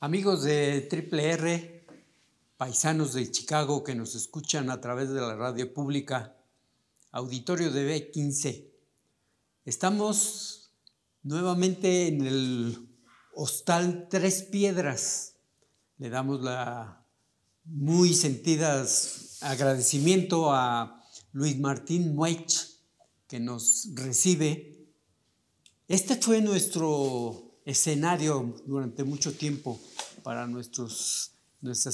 Amigos de Triple R, paisanos de Chicago que nos escuchan a través de la radio pública, auditorio de B15. Estamos nuevamente en el Hostal Tres Piedras. Le damos la muy sentidas agradecimiento a Luis Martín Muech, que nos recibe. Este fue nuestro escenario durante mucho tiempo para nuestras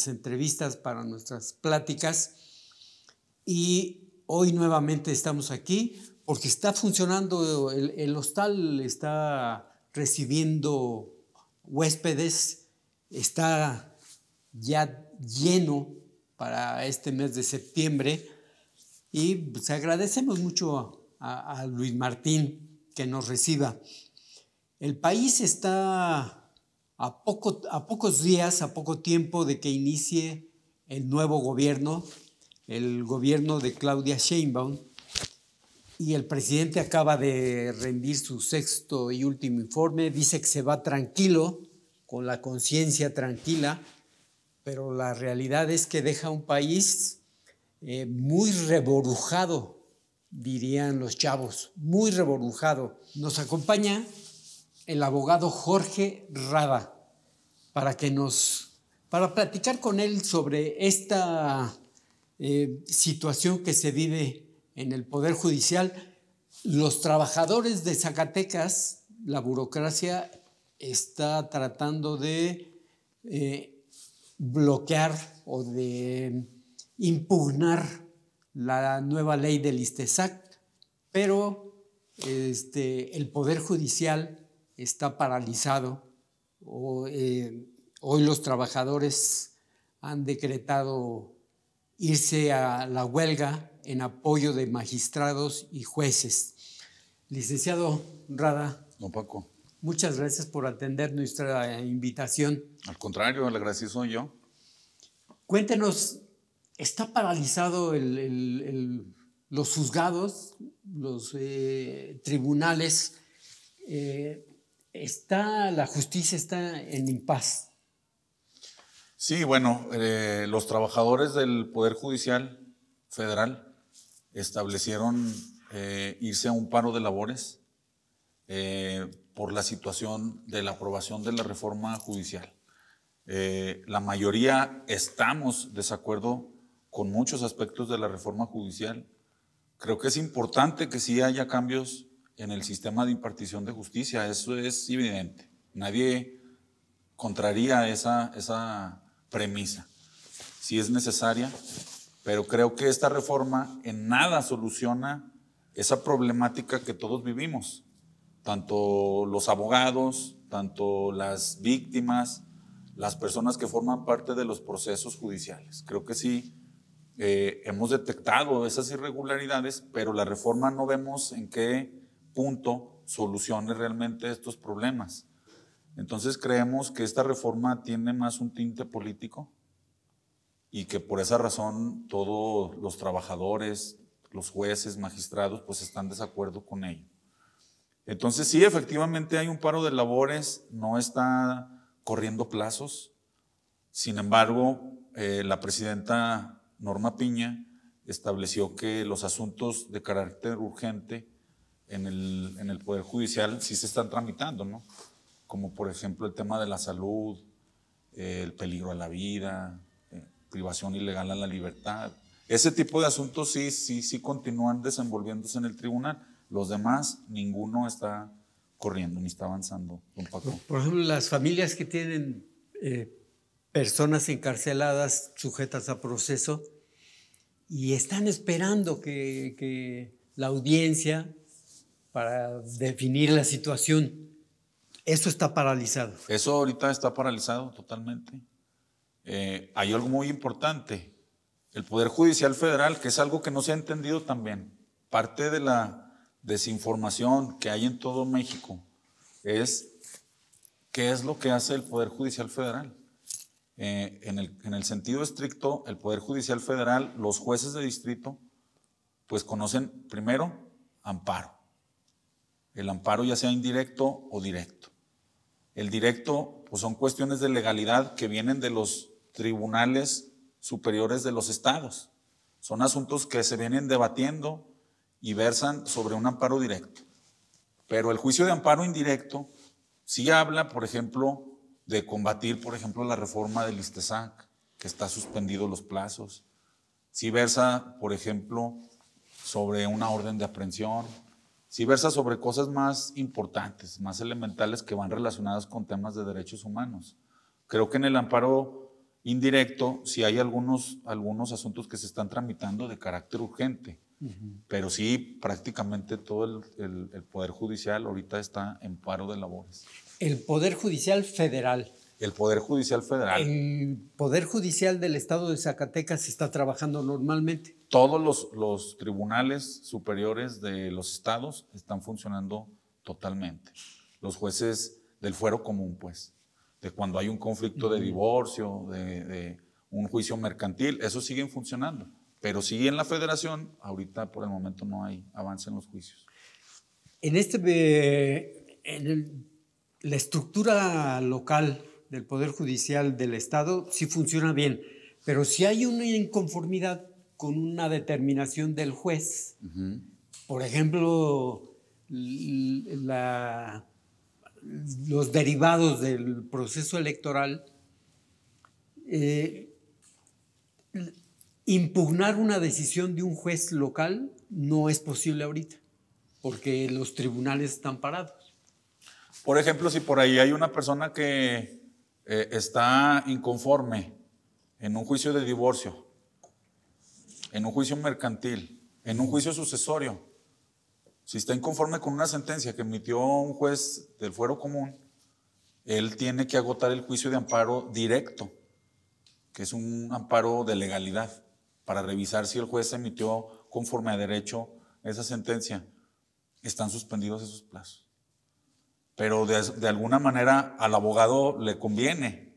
entrevistas, para nuestras pláticas, y hoy nuevamente estamos aquí porque está funcionando, el hostal está recibiendo huéspedes, está ya lleno para este mes de septiembre, y pues agradecemos mucho a Luis Martín que nos reciba. El país está a pocos días, a poco tiempo de que inicie el nuevo gobierno, el gobierno de Claudia Sheinbaum, y el presidente acaba de rendir su sexto y último informe. Dice que se va tranquilo, con la conciencia tranquila, pero la realidad es que deja un país muy reborujado, dirían los chavos, muy reborujado. Nos acompaña el abogado Jorge Rada para platicar con él sobre esta situación que se vive en el Poder Judicial. Los trabajadores de Zacatecas, la burocracia está tratando de bloquear o de impugnar la nueva ley del ISTESAC, pero el Poder Judicial está paralizado. Hoy los trabajadores han decretado irse a la huelga en apoyo de magistrados y jueces. Licenciado Rada. Don Paco. Muchas gracias por atender nuestra invitación. Al contrario, el agradecido soy yo. Cuéntenos, ¿está paralizado los juzgados, los tribunales? La justicia está en impas. Sí, bueno, los trabajadores del Poder Judicial Federal establecieron irse a un paro de labores por la situación de la aprobación de la reforma judicial. La mayoría estamos desacuerdo con muchos aspectos de la reforma judicial. Creo que es importante que sí haya cambios en el sistema de impartición de justicia, eso es evidente. Nadie contraría esa premisa. Sí es necesaria, pero creo que esta reforma en nada soluciona esa problemática que todos vivimos, tanto los abogados, tanto las víctimas, las personas que forman parte de los procesos judiciales. Creo que sí hemos detectado esas irregularidades, pero la reforma no vemos en qué punto solucione realmente estos problemas. Entonces creemos que esta reforma tiene más un tinte político y que por esa razón todos los trabajadores, los jueces, magistrados, pues están de desacuerdo con ello. Entonces sí, efectivamente hay un paro de labores, no está corriendo plazos. Sin embargo, la presidenta Norma Piña estableció que los asuntos de carácter urgente en el Poder Judicial sí se están tramitando, ¿no? Como por ejemplo el tema de la salud, el peligro a la vida, privación ilegal a la libertad. Ese tipo de asuntos sí continúan desenvolviéndose en el tribunal. Los demás, ninguno está corriendo ni está avanzando, don Paco. Por ejemplo, las familias que tienen personas encarceladas sujetas a proceso y están esperando que la audiencia para definir la situación, eso está paralizado. Eso ahorita está paralizado totalmente. Hay algo muy importante. El Poder Judicial Federal, que es algo que no se ha entendido también, parte de la desinformación que hay en todo México es qué es lo que hace el Poder Judicial Federal. En el sentido estricto, el Poder Judicial Federal, los jueces de distrito, pues conocen primero amparo. El amparo ya sea indirecto o directo. El directo, pues son cuestiones de legalidad que vienen de los tribunales superiores de los estados. Son asuntos que se vienen debatiendo y versan sobre un amparo directo. Pero el juicio de amparo indirecto sí habla, por ejemplo, de combatir, por ejemplo, la reforma del ISTESAC, que está suspendido los plazos. Sí versa, por ejemplo, sobre una orden de aprehensión. Sí versa sobre cosas más importantes, más elementales que van relacionadas con temas de derechos humanos. Creo que en el amparo indirecto sí hay algunos asuntos que se están tramitando de carácter urgente, pero sí prácticamente todo el Poder Judicial ahorita está en paro de labores. El Poder Judicial Federal. El Poder Judicial Federal. El Poder Judicial del Estado de Zacatecas está trabajando normalmente. Todos los tribunales superiores de los estados están funcionando totalmente. Los jueces del fuero común, pues, de cuando hay un conflicto de divorcio, de un juicio mercantil, esos siguen funcionando. Pero sí en la federación, ahorita por el momento no hay avance en los juicios. La estructura local del Poder Judicial del Estado sí funciona bien, pero si hay una inconformidad con una determinación del juez, por ejemplo, los derivados del proceso electoral, impugnar una decisión de un juez local no es posible ahorita, porque los tribunales están parados. Por ejemplo, si por ahí hay una persona que está inconforme en un juicio de divorcio, en un juicio mercantil, en un juicio sucesorio, si está inconforme con una sentencia que emitió un juez del fuero común, él tiene que agotar el juicio de amparo directo, que es un amparo de legalidad, para revisar si el juez emitió conforme a derecho esa sentencia. Están suspendidos esos plazos. Pero de alguna manera al abogado le conviene.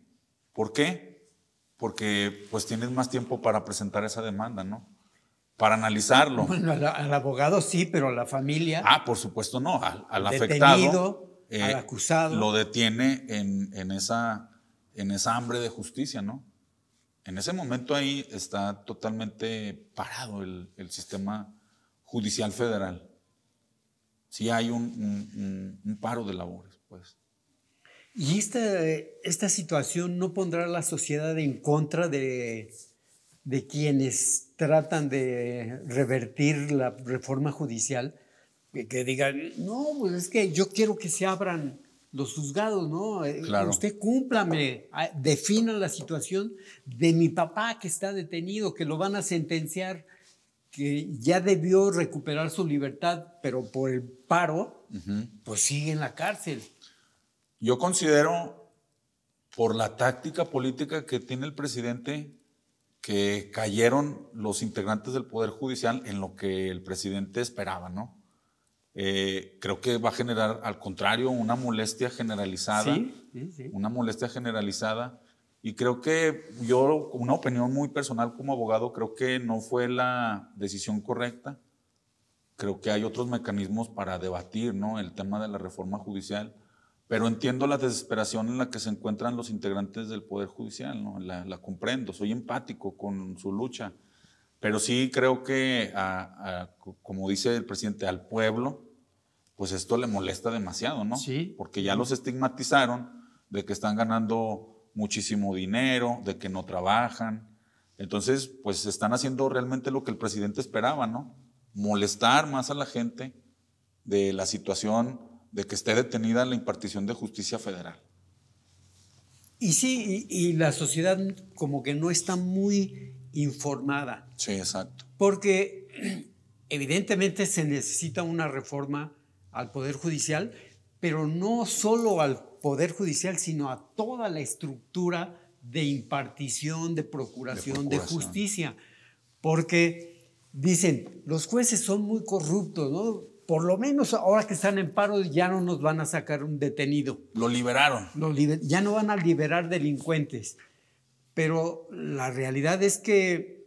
¿Por qué? Porque pues tienes más tiempo para presentar esa demanda, ¿no? Para analizarlo. Bueno, al abogado sí, pero a la familia. Por supuesto no. Al detenido, afectado, al acusado. lo detiene en esa hambre de justicia, ¿no? En ese momento ahí está totalmente parado el sistema judicial federal. Sí hay un paro de labores, pues. ¿Y esta situación no pondrá a la sociedad en contra de quienes tratan de revertir la reforma judicial? Que digan, no, pues es que yo quiero que se abran los juzgados, ¿no? Claro. Usted cúmplame, defina la situación de mi papá que está detenido, que lo van a sentenciar, que ya debió recuperar su libertad, pero por el paro, pues sigue en la cárcel. Yo considero, por la táctica política que tiene el presidente, que cayeron los integrantes del Poder Judicial en lo que el presidente esperaba, ¿no? Creo que va a generar, al contrario, una molestia generalizada. Sí. Una molestia generalizada. Y creo que yo, una opinión muy personal como abogado, creo que no fue la decisión correcta. Creo que hay otros mecanismos para debatir, ¿no?, el tema de la reforma judicial. Pero entiendo la desesperación en la que se encuentran los integrantes del Poder Judicial, ¿no? La comprendo, soy empático con su lucha. Pero sí creo que, como dice el presidente, al pueblo, pues esto le molesta demasiado, ¿no? Sí. Porque ya los estigmatizaron de que están ganando muchísimo dinero, de que no trabajan. Entonces, pues están haciendo realmente lo que el presidente esperaba, ¿no? Molestar más a la gente de la situación de que esté detenida la impartición de justicia federal. Y sí, y la sociedad como que no está muy informada. Sí, exacto. Porque evidentemente se necesita una reforma al Poder Judicial, pero no solo al Poder Judicial, sino a toda la estructura de impartición, de procuración, de justicia. Porque dicen, los jueces son muy corruptos, ¿no? Por lo menos ahora que están en paro ya no nos van a sacar un detenido. Lo liberaron. Ya no van a liberar delincuentes. Pero la realidad es que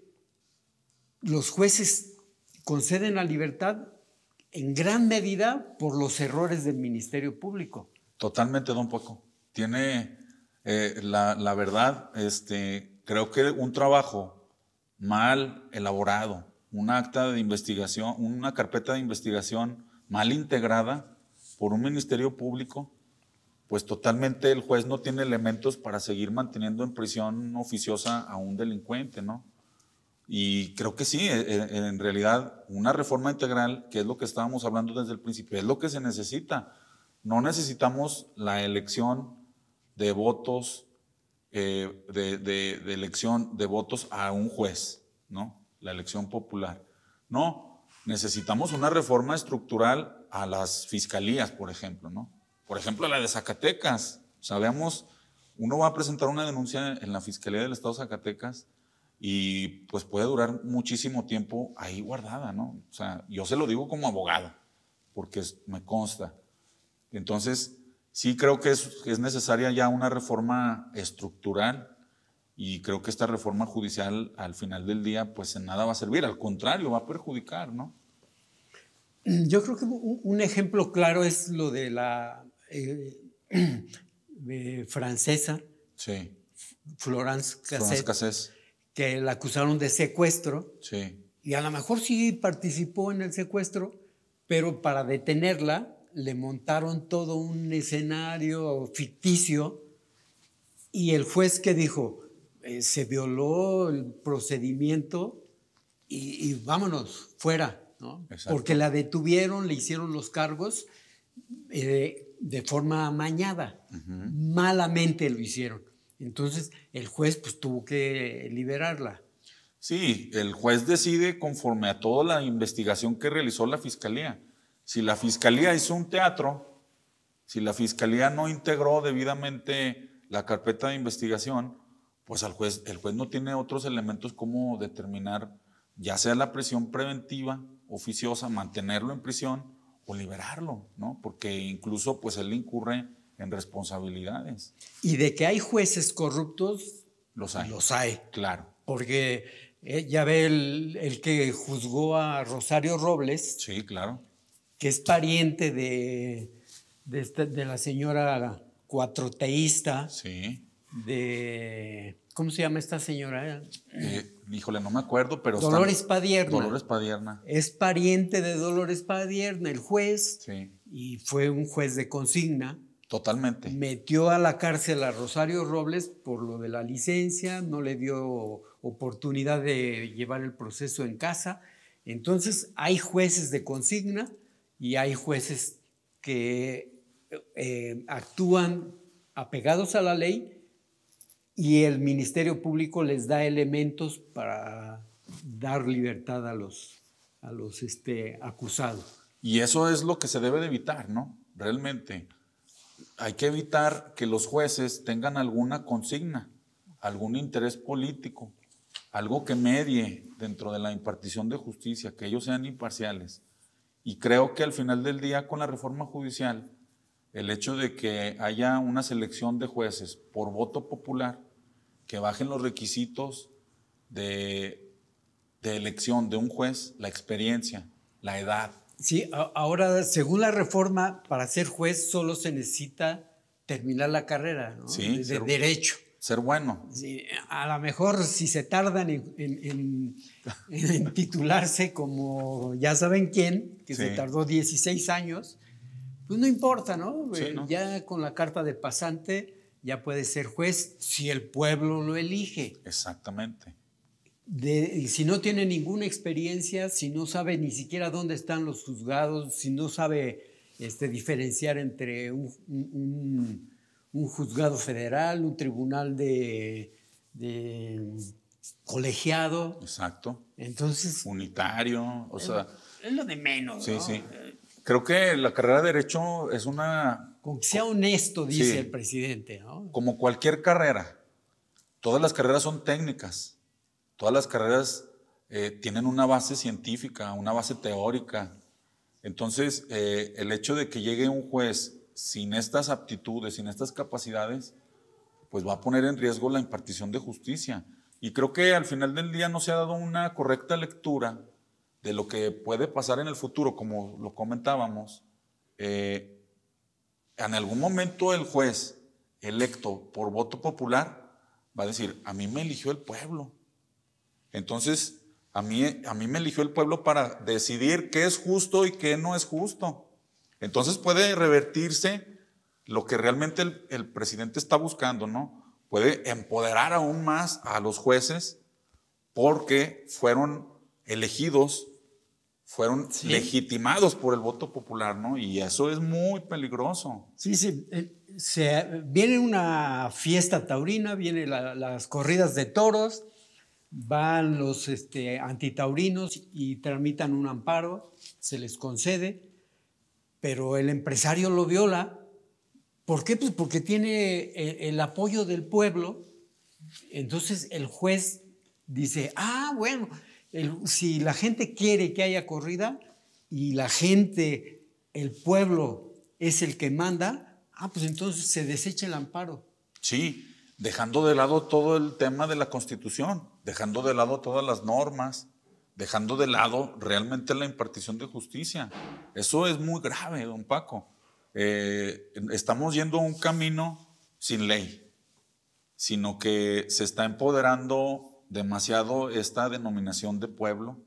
los jueces conceden la libertad en gran medida por los errores del Ministerio Público. Totalmente, don Paco. Tiene, la verdad, creo que un trabajo mal elaborado, un acta de investigación, una carpeta de investigación mal integrada por un ministerio público, pues totalmente el juez no tiene elementos para seguir manteniendo en prisión oficiosa a un delincuente, ¿no? Y creo que sí, en realidad una reforma integral, que es lo que estábamos hablando desde el principio, es lo que se necesita. No necesitamos la elección de votos, de elección de votos a un juez, ¿no? La elección popular. No, necesitamos una reforma estructural a las fiscalías, por ejemplo, ¿no? Por ejemplo, la de Zacatecas. Sabemos, uno va a presentar una denuncia en la Fiscalía del Estado de Zacatecas y pues puede durar muchísimo tiempo ahí guardada, ¿no? O sea, yo se lo digo como abogado, porque me consta. Entonces, sí creo que es necesaria ya una reforma estructural y creo que esta reforma judicial al final del día pues en nada va a servir, al contrario, va a perjudicar, ¿no? Yo creo que un ejemplo claro es lo de la francesa, Sí. Florence Florence Cassette, Cassés. que la acusaron de secuestro. Sí. Y a lo mejor sí participó en el secuestro, pero para detenerla le montaron todo un escenario ficticio y el juez que dijo, se violó el procedimiento y vámonos, fuera, ¿no? Porque la detuvieron, le hicieron los cargos de forma amañada, malamente lo hicieron. Entonces el juez pues tuvo que liberarla. Sí, el juez decide conforme a toda la investigación que realizó la fiscalía. Si la fiscalía hizo un teatro, si la fiscalía no integró debidamente la carpeta de investigación, pues el juez no tiene otros elementos como determinar, ya sea la prisión preventiva, oficiosa, mantenerlo en prisión o liberarlo, ¿no? Porque incluso pues él incurre en responsabilidades. Y de que hay jueces corruptos, los hay. Los hay. Claro. Porque ya ve el que juzgó a Rosario Robles. Sí, claro. Que es pariente de la señora cuatroteísta. Sí. ¿Cómo se llama esta señora? Híjole, no me acuerdo, pero Dolores Padierna. Dolores Padierna. Es pariente de Dolores Padierna, el juez. Sí. Y fue un juez de consigna. Totalmente. Metió a la cárcel a Rosario Robles por lo de la licencia, no le dio oportunidad de llevar el proceso en casa. Entonces hay jueces de consigna y hay jueces que actúan apegados a la ley y el Ministerio Público les da elementos para dar libertad a los acusados. Y eso es lo que se debe de evitar, ¿no? Realmente. Hay que evitar que los jueces tengan alguna consigna, algún interés político, algo que medie dentro de la impartición de justicia, que ellos sean imparciales. Y creo que al final del día, con la reforma judicial, el hecho de que haya una selección de jueces por voto popular, que bajen los requisitos de elección de un juez, la experiencia, la edad. Sí, ahora, según la reforma, para ser juez solo se necesita terminar la carrera, ¿no? Sí, de derecho. Ser bueno. Sí, a lo mejor si se tardan en titularse como ya saben quién, que se tardó 16 años, pues no importa, ¿no? Sí, ¿no? Ya con la carta de pasante ya puede ser juez si el pueblo lo elige. Exactamente. Si no tiene ninguna experiencia, si no sabe ni siquiera dónde están los juzgados, si no sabe diferenciar entre un juzgado federal, un tribunal de colegiado. Exacto. Entonces. Unitario, o sea. Es lo de menos, sí, ¿no? Sí. Creo que la carrera de Derecho es una. Con que sea honesto, dice el presidente, ¿no? Como cualquier carrera. Todas las carreras son técnicas. Todas las carreras tienen una base científica, una base teórica. Entonces, el hecho de que llegue un juez sin estas aptitudes, sin estas capacidades, pues va a poner en riesgo la impartición de justicia. Y creo que al final del día no se ha dado una correcta lectura de lo que puede pasar en el futuro, como lo comentábamos. En algún momento el juez electo por voto popular va a decir, a mí me eligió el pueblo. Entonces, a mí me eligió el pueblo para decidir qué es justo y qué no es justo. Entonces puede revertirse lo que realmente el presidente está buscando, ¿no? Puede empoderar aún más a los jueces porque fueron elegidos, fueron legitimados por el voto popular, ¿no? Y eso es muy peligroso. Sí, sí. Viene una fiesta taurina, vienen las corridas de toros, van los antitaurinos y tramitan un amparo, se les concede, pero el empresario lo viola. ¿Por qué? Pues porque tiene el apoyo del pueblo. Entonces el juez dice, bueno, si la gente quiere que haya corrida y la gente, el pueblo es el que manda, pues entonces se desecha el amparo. Sí, dejando de lado todo el tema de la Constitución, dejando de lado todas las normas, dejando de lado realmente la impartición de justicia. Eso es muy grave, don Paco. Estamos yendo a un camino sin ley, sino que se está empoderando demasiado esta denominación de pueblo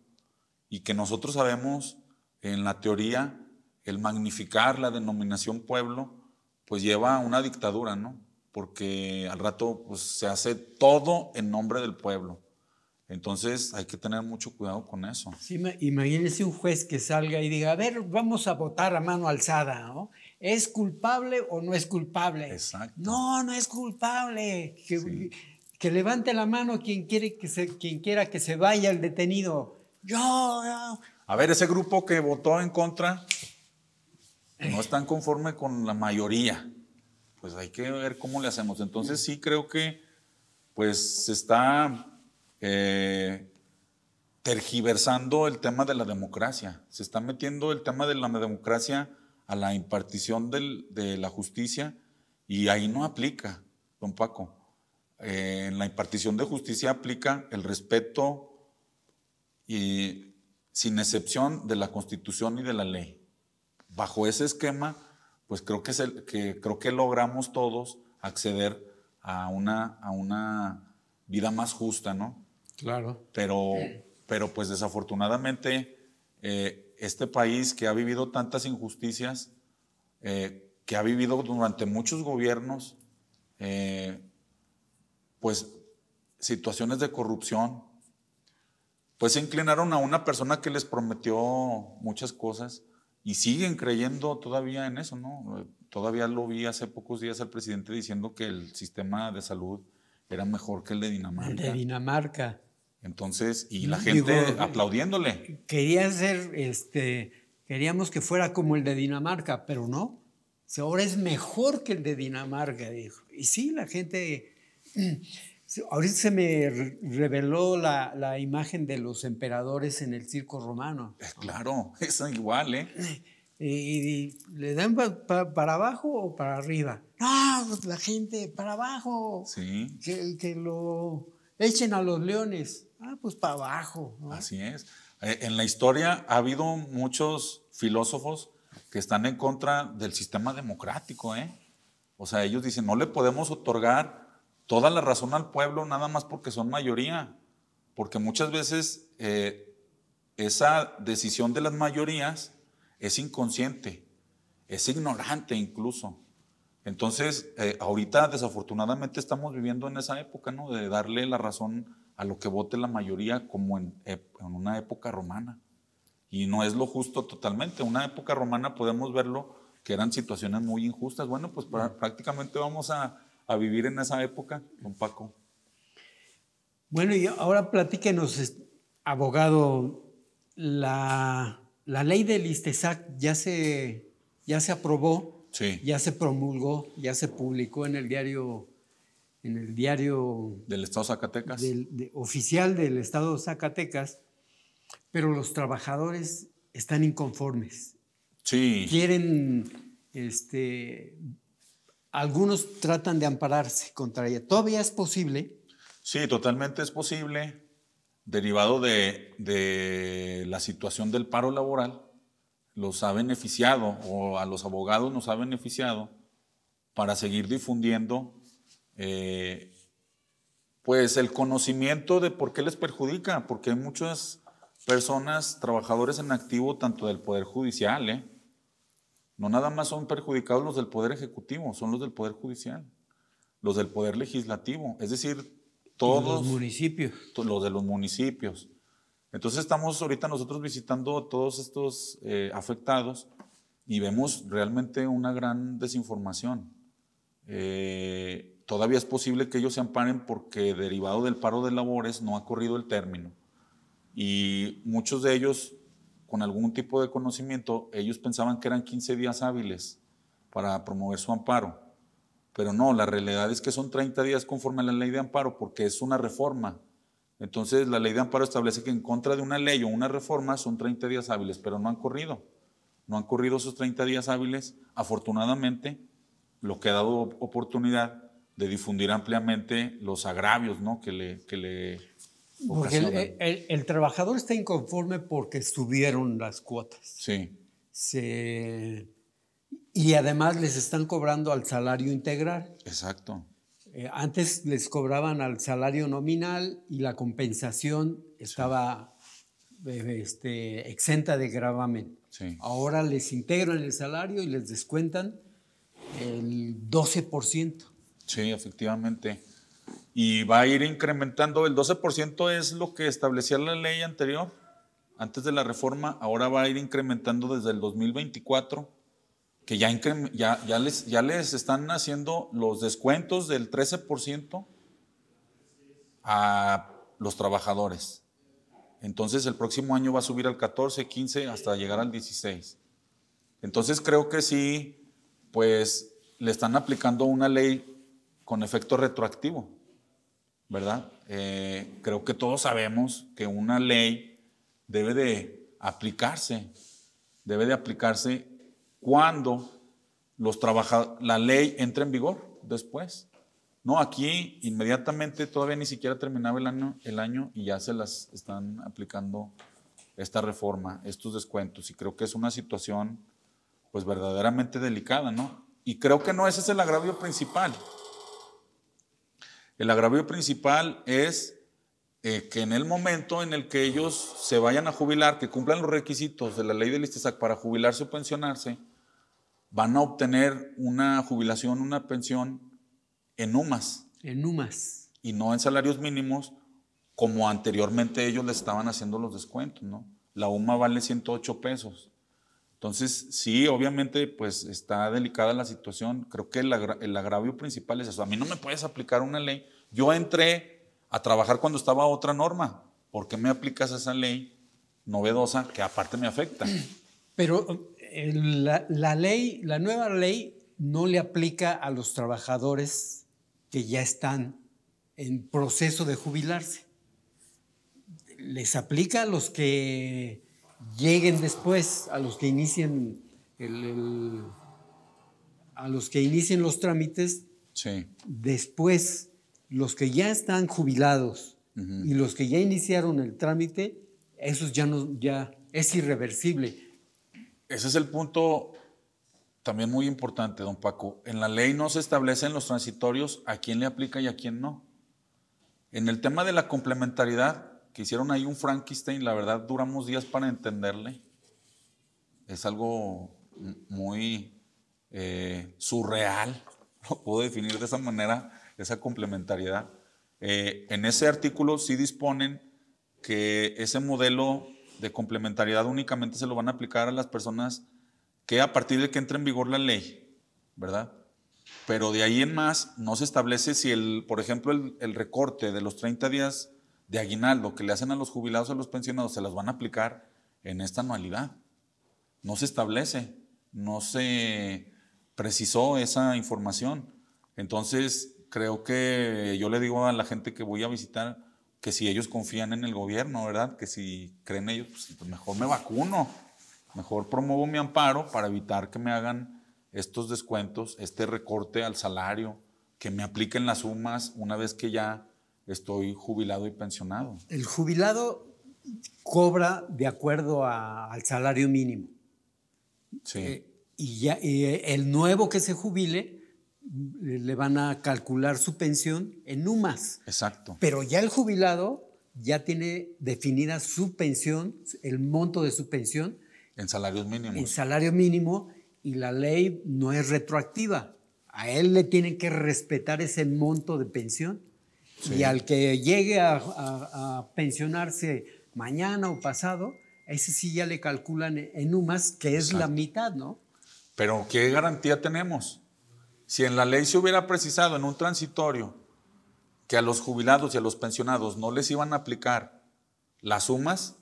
y que nosotros sabemos en la teoría el magnificar la denominación pueblo pues lleva a una dictadura, ¿no? Porque al rato pues, se hace todo en nombre del pueblo. Entonces hay que tener mucho cuidado con eso. Sí, imagínese un juez que salga y diga, a ver, vamos a votar a mano alzada, ¿no? ¿Es culpable o no es culpable? Exacto. No, no es culpable. Que levante la mano quien quiera que se vaya el detenido. Yo. A ver, ese grupo que votó en contra no están conforme con la mayoría. Pues hay que ver cómo le hacemos. Entonces sí creo que pues se está tergiversando el tema de la democracia. Se está metiendo el tema de la democracia a la impartición de la justicia y ahí no aplica, don Paco. En la impartición de justicia aplica el respeto y sin excepción de la Constitución y de la ley. Bajo ese esquema, pues creo que logramos todos acceder a una vida más justa, ¿no? Claro. Pero pues desafortunadamente este país que ha vivido tantas injusticias, que ha vivido durante muchos gobiernos, pues situaciones de corrupción, pues se inclinaron a una persona que les prometió muchas cosas y siguen creyendo todavía en eso, ¿no? Todavía lo vi hace pocos días al presidente diciendo que el sistema de salud era mejor que el de Dinamarca. El de Dinamarca. Entonces, y la gente aplaudiéndole. Queríamos que fuera como el de Dinamarca, pero no. Ahora es mejor que el de Dinamarca, dijo. Y sí, la gente... Ahorita se me reveló la imagen de los emperadores en el circo romano. Claro, es igual, ¿eh? Y ¿le dan para abajo o para arriba? No, la gente para abajo. Sí. Que lo echen a los leones. Pues para abajo, ¿no? Así es. En la historia ha habido muchos filósofos que están en contra del sistema democrático, ¿eh? O sea, ellos dicen, no le podemos otorgar toda la razón al pueblo nada más porque son mayoría, porque muchas veces esa decisión de las mayorías es inconsciente, es ignorante incluso. Entonces, ahorita desafortunadamente estamos viviendo en esa época, ¿no? De darle la razón a lo que vote la mayoría como en una época romana. Y no es lo justo totalmente. En una época romana podemos verlo que eran situaciones muy injustas. Bueno, pues prácticamente vamos a vivir en esa época, don Paco. Bueno, y ahora platíquenos, abogado, la ley del ISTESAC ya se aprobó, sí. Ya se promulgó, ya se publicó en el diario del Estado de Zacatecas, oficial del Estado de Zacatecas, pero los trabajadores están inconformes. Sí. Quieren, algunos tratan de ampararse contra ella. ¿Todavía es posible? Sí, totalmente es posible, derivado de la situación del paro laboral. Los ha beneficiado, o a los abogados nos ha beneficiado, para seguir difundiendo pues el conocimiento de por qué les perjudica, porque hay muchas personas, trabajadores en activo, tanto del Poder Judicial, no nada más son perjudicados los del Poder Ejecutivo, son los del Poder Judicial, los del Poder Legislativo, es decir, todos los municipios. Los de los municipios. Entonces estamos ahorita nosotros visitando a todos estos afectados y vemos realmente una gran desinformación. Todavía es posible que ellos se amparen porque derivado del paro de labores no ha corrido el término. Y muchos de ellos, con algún tipo de conocimiento, ellos pensaban que eran 15 días hábiles para promover su amparo. Pero no, la realidad es que son 30 días conforme a la ley de amparo porque es una reforma. Entonces la ley de amparo establece que en contra de una ley o una reforma son 30 días hábiles, pero no han corrido. No han corrido esos 30 días hábiles, afortunadamente, lo que ha dado oportunidad de difundir ampliamente los agravios, ¿no? que le porque el trabajador está inconforme porque subieron las cuotas. Sí. Y además les están cobrando al salario integral. Exacto. Antes les cobraban al salario nominal y la compensación estaba exenta de gravamen. Sí. Ahora les integran el salario y les descuentan el 12%. Sí, efectivamente. Y va a ir incrementando, el 12% es lo que establecía la ley anterior, antes de la reforma, ahora va a ir incrementando desde el 2024, que ya les están haciendo los descuentos del 13% a los trabajadores. Entonces el próximo año va a subir al 14, 15, hasta llegar al 16. Entonces creo que sí, pues le están aplicando una ley con efecto retroactivo, ¿verdad? Creo que todos sabemos que una ley debe de aplicarse cuando la ley entra en vigor después. No, aquí inmediatamente todavía ni siquiera terminaba el año y ya se las están aplicando esta reforma, estos descuentos. Y creo que es una situación pues verdaderamente delicada, ¿no? Y creo que no ese es el agravio principal. El agravio principal es que en el momento en el que ellos se vayan a jubilar, que cumplan los requisitos de la ley del ISTESAC para jubilarse o pensionarse, van a obtener una jubilación, una pensión en UMAS. En UMAS. Y no en salarios mínimos, como anteriormente ellos les estaban haciendo los descuentos, ¿no? La UMA vale 108 pesos. Entonces, sí, obviamente, pues está delicada la situación. Creo que el agravio principal es eso. A mí no me puedes aplicar una ley. Yo entré a trabajar cuando estaba otra norma. ¿Por qué me aplicas esa ley novedosa que aparte me afecta? Pero la nueva ley no le aplica a los trabajadores que ya están en proceso de jubilarse. Les aplica a los que lleguen después, a los que inicien los trámites. Sí. Después, los que ya están jubilados y los que ya iniciaron el trámite, esos ya es irreversible. Ese es el punto también muy importante, don Paco. En la ley no se establecen los transitorios a quién le aplica y a quién no. En el tema de la complementariedad, que hicieron ahí un Frankenstein, la verdad duramos días para entenderle. Es algo muy surreal, lo puedo definir de esa manera, esa complementariedad. En ese artículo sí disponen que ese modelo de complementariedad únicamente se lo van a aplicar a las personas que a partir de que entre en vigor la ley, ¿verdad? Pero de ahí en más no se establece si, por ejemplo, el recorte de los 30 días de aguinaldo que le hacen a los jubilados o a los pensionados se las van a aplicar en esta anualidad. No se establece, no se precisó esa información. Entonces, creo que yo le digo a la gente que voy a visitar que si ellos confían en el gobierno, ¿verdad? Que si creen ellos, pues mejor me vacuno, mejor promuevo mi amparo para evitar que me hagan estos descuentos, este recorte al salario, que me apliquen las sumas una vez que ya estoy jubilado y pensionado. El jubilado cobra de acuerdo al salario mínimo. Sí. Y el nuevo que se jubile le van a calcular su pensión en UMAS. Exacto. Pero ya el jubilado ya tiene definida su pensión, el monto de su pensión. En salarios mínimos. En salario mínimo, y la ley no es retroactiva. A él le tienen que respetar ese monto de pensión. Sí. Y al que llegue a pensionarse mañana o pasado, ese sí ya le calculan en UMAS, que es la mitad, ¿no? Pero ¿qué garantía tenemos? Si en la ley se hubiera precisado en un transitorio que a los jubilados y a los pensionados no les iban a aplicar las sumas,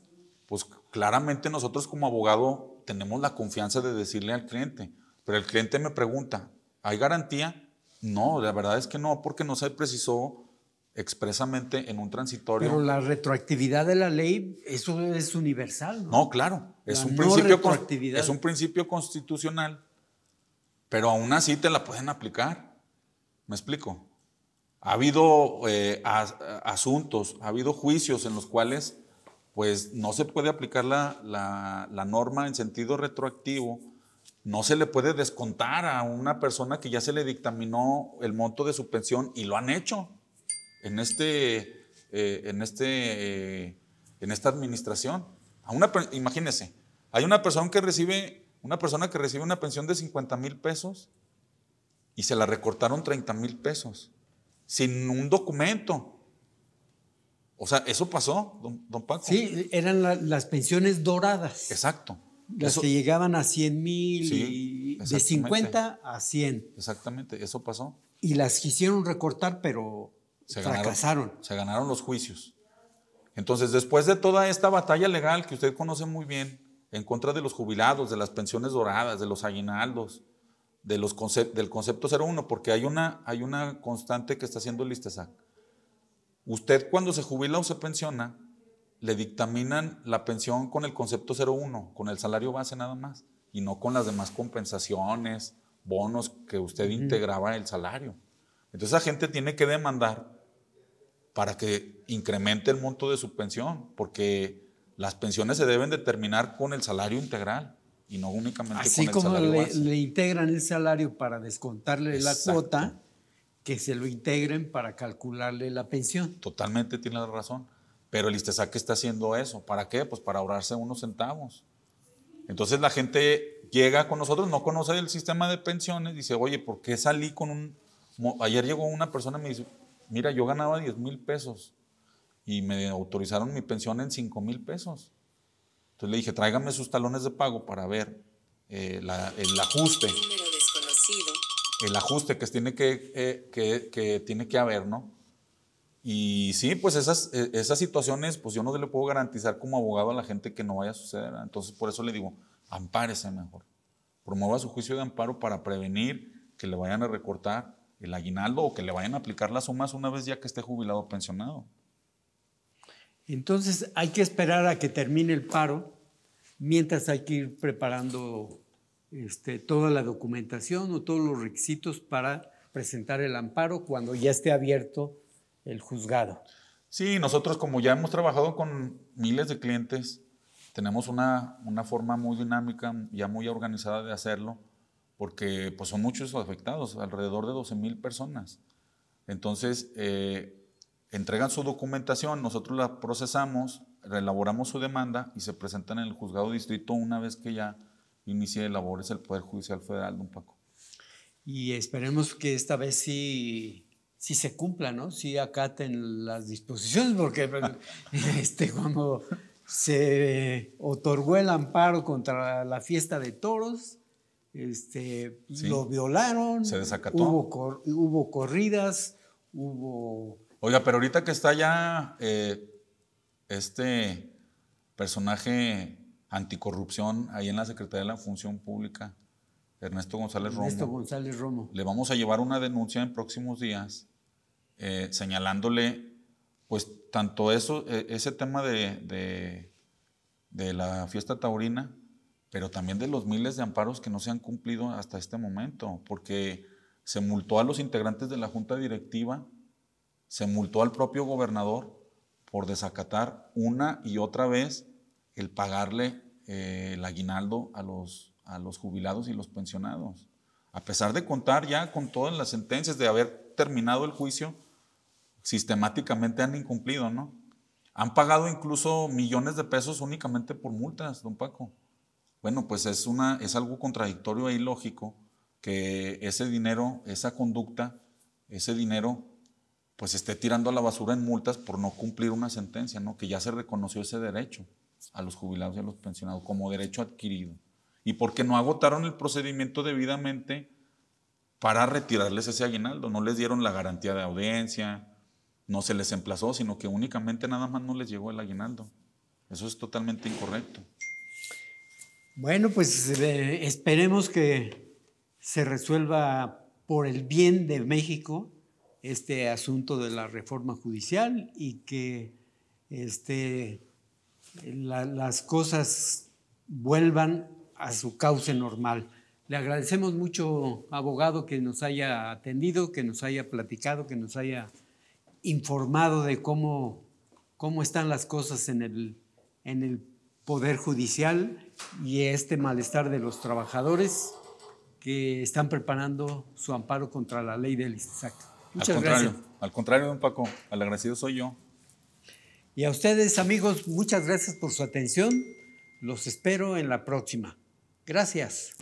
pues claramente nosotros como abogado tenemos la confianza de decirle al cliente. Pero el cliente me pregunta, ¿hay garantía? No, la verdad es que no, porque no se precisó expresamente en un transitorio. Pero la retroactividad de la ley, eso es universal, ¿no? No, claro, es un principio constitucional, pero aún así te la pueden aplicar. ¿Me explico? Ha habido asuntos, ha habido juicios en los cuales pues no se puede aplicar la norma en sentido retroactivo, no se le puede descontar a una persona que ya se le dictaminó el monto de su pensión y lo han hecho en esta administración. Imagínense, hay una persona que recibe una pensión de 50,000 pesos y se la recortaron 30,000 pesos sin un documento. O sea, eso pasó, don Paco. Sí, eran las pensiones doradas. Exacto. Las que llegaban a 100,000 y de 50 a 100. Exactamente, eso pasó. Y las quisieron recortar, pero fracasaron. Se ganaron los juicios. Entonces, después de toda esta batalla legal que usted conoce muy bien, en contra de los jubilados, de las pensiones doradas, de los aguinaldos, del concepto 01, porque hay una constante que está haciendo el ISTESAC. Usted cuando se jubila o se pensiona, le dictaminan la pensión con el concepto 01, con el salario base nada más, y no con las demás compensaciones, bonos que usted integraba el salario. Entonces la gente tiene que demandar para que incremente el monto de su pensión, porque las pensiones se deben determinar con el salario integral y no únicamente así con el salario base. Así como le integran el salario para descontarle la cuota, que se lo integren para calcularle la pensión. Totalmente tiene la razón. Pero el ISTESAC está haciendo eso. ¿Para qué? Pues para ahorrarse unos centavos. Entonces la gente llega con nosotros, no conoce el sistema de pensiones, dice, oye, ¿por qué salí con un...? Ayer llegó una persona y me dice, mira, yo ganaba 10,000 pesos y me autorizaron mi pensión en 5,000 pesos. Entonces le dije, tráigame sus talones de pago para ver el ajuste. El ajuste que tiene que haber, ¿no? Y sí, pues esas situaciones, pues yo no le puedo garantizar como abogado a la gente que no vaya a suceder. Entonces, por eso le digo, ampárese mejor. Promueva su juicio de amparo para prevenir que le vayan a recortar el aguinaldo o que le vayan a aplicar las sumas una vez ya que esté jubilado o pensionado. Entonces, hay que esperar a que termine el paro, mientras hay que ir preparando toda la documentación o todos los requisitos para presentar el amparo cuando ya esté abierto el juzgado. Sí, nosotros como ya hemos trabajado con miles de clientes, tenemos una forma muy dinámica, ya muy organizada de hacerlo, porque pues son muchos afectados, alrededor de 12,000 personas. Entonces, entregan su documentación, nosotros la procesamos, reelaboramos su demanda y se presentan en el juzgado distrito una vez que ya inicie labores el Poder Judicial Federal, don Paco. Y esperemos que esta vez sí se cumpla, ¿no? Sí acaten las disposiciones, porque cuando se otorgó el amparo contra la fiesta de toros, sí, lo violaron. Se desacató. Hubo corridas, hubo... Oiga, pero ahorita que está ya este personaje anticorrupción ahí en la Secretaría de la Función Pública, Ernesto González Romo. Le vamos a llevar una denuncia en próximos días señalándole pues tanto ese tema de la fiesta taurina, pero también de los miles de amparos que no se han cumplido hasta este momento, porque se multó a los integrantes de la Junta Directiva, se multó al propio gobernador por desacatar una y otra vez el pagarle el aguinaldo a los jubilados y los pensionados. A pesar de contar ya con todas las sentencias, de haber terminado el juicio, sistemáticamente han incumplido, ¿no? Han pagado incluso millones de pesos únicamente por multas, don Paco. Bueno, pues es algo contradictorio e ilógico que ese dinero, esa conducta, ese dinero, pues esté tirando a la basura en multas por no cumplir una sentencia, ¿no? Que ya se reconoció ese derecho a los jubilados y a los pensionados como derecho adquirido. Y porque no agotaron el procedimiento debidamente para retirarles ese aguinaldo, no les dieron la garantía de audiencia, no se les emplazó, sino que únicamente nada más no les llegó el aguinaldo. Eso es totalmente incorrecto. Bueno, pues esperemos que se resuelva por el bien de México este asunto de la reforma judicial y que las cosas vuelvan a su cauce normal. Le agradecemos mucho, abogado, que nos haya atendido, que nos haya platicado, que nos haya informado de cómo están las cosas en el Poder Judicial y este malestar de los trabajadores que están preparando su amparo contra la ley del ISAC. Muchas gracias. Al contrario, don Paco, el agradecido soy yo. Y a ustedes, amigos, muchas gracias por su atención. Los espero en la próxima. Gracias.